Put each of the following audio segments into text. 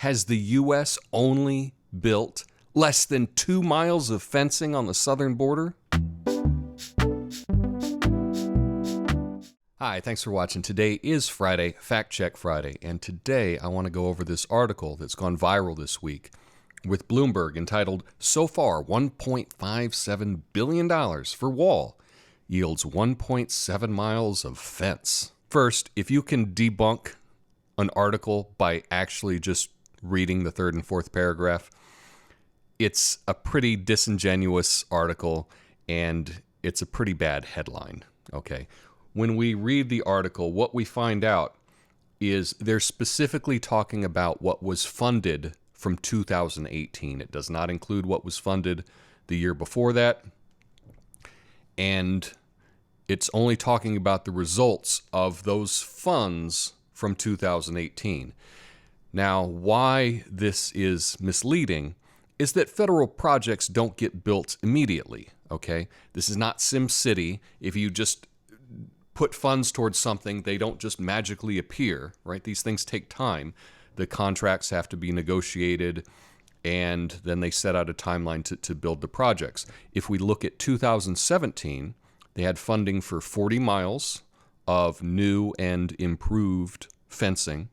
has the U.S. only built less than 2 miles of fencing on the southern border? Hi, thanks for watching. Today is Friday, Fact Check Friday, and today I want to go over this article that's gone viral this week with Bloomberg entitled, "So far, $1.57 billion for wall yields 1.7 miles of fence." First, if you can debunk an article by actually just reading the third and fourth paragraph, it's a pretty disingenuous article and it's a pretty bad headline, okay? When we read the article, what we find out is they're specifically talking about what was funded from 2018. It does not include what was funded the year before that. And it's only talking about the results of those funds from 2018. Now, why this is misleading is that federal projects don't get built immediately, okay? This is not SimCity. If you just put funds towards something, they don't just magically appear, right? These things take time. The contracts have to be negotiated, and then they set out a timeline to build the projects. If we look at 2017, they had funding for 40 miles of new and improved fencing,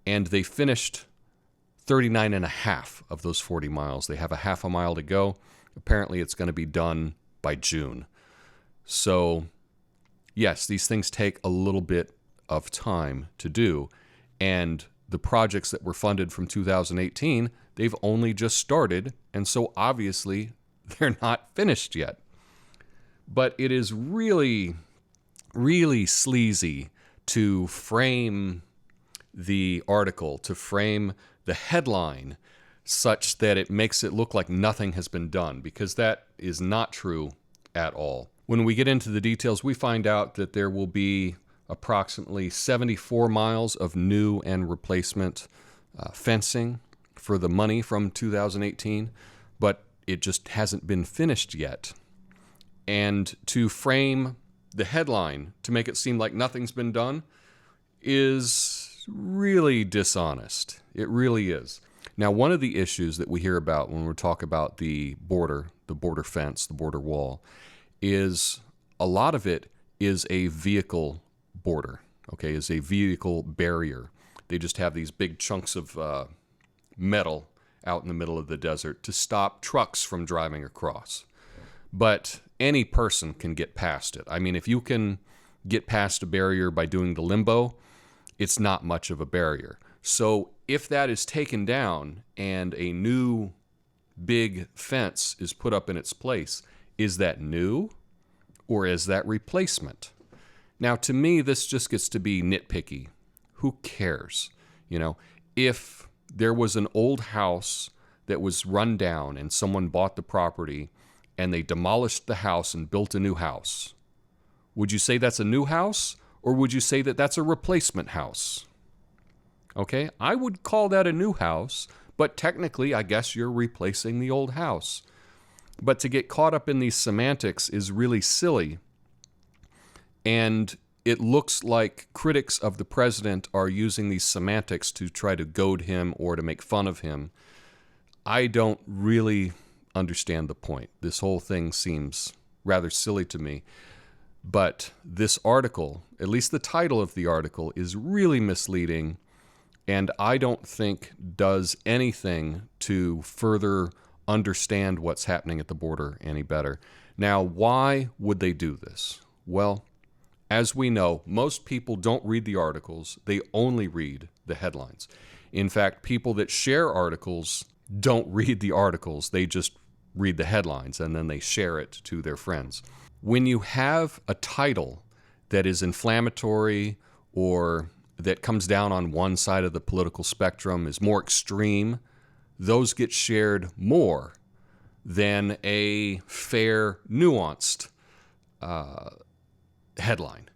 and they finished 39 and a half of those 40 miles. They have a half a mile to go. Apparently, it's going to be done by June. So, yes, these things take a little bit of time to do, and the projects that were funded from 2018, they've only just started, and so obviously they're not finished yet. But it is really, really sleazy to frame the article, to frame the headline such that it makes it look like nothing has been done, because that is not true at all. When we get into the details, we find out that there will be approximately 74 miles of new and replacement fencing for the money from 2018, but it just hasn't been finished yet. And to frame the headline to make it seem like nothing's been done is really dishonest. It really is. Now, one of the issues that we hear about when we talk about the border fence, the border wall, is a lot of it is a vehicle border, okay, is a vehicle barrier. They just have these big chunks of metal out in the middle of the desert to stop trucks from driving across. But any person can get past it. I mean, if you can get past a barrier by doing the limbo, it's not much of a barrier. So if that is taken down and a new big fence is put up in its place, is that new or is that replacement? Now, to me, this just gets to be nitpicky. Who cares? You know, if there was an old house that was run down and someone bought the property and they demolished the house and built a new house, would you say that's a new house or would you say that that's a replacement house? Okay, I would call that a new house, but technically, I guess you're replacing the old house. But to get caught up in these semantics is really silly. And it looks like critics of the president are using these semantics to try to goad him or to make fun of him. I don't really understand the point. This whole thing seems rather silly to me. But this article, at least the title of the article, is really misleading, and I don't think does anything to further understand what's happening at the border any better. Now, why would they do this? Well, as we know, most people don't read the articles. They only read the headlines. In fact, people that share articles don't read the articles. They just read the headlines and then they share it to their friends. When you have a title that is inflammatory or that comes down on one side of the political spectrum, is more extreme, those get shared more than a fair, nuanced headline.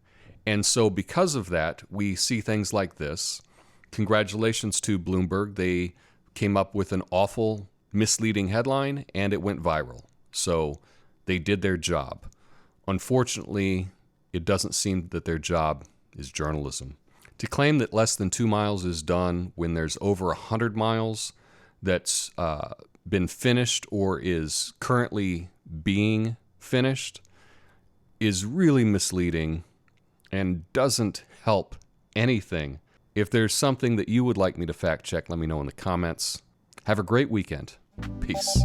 And so because of that, we see things like this. Congratulations to Bloomberg. They came up with an awful, misleading headline, and it went viral. So they did their job. Unfortunately, it doesn't seem that their job is journalism. To claim that less than 2 miles is done when there's over 100 miles that's been finished or is currently being finished is really misleading and doesn't help anything. If there's something that you would like me to fact check, let me know in the comments. Have a great weekend. Peace.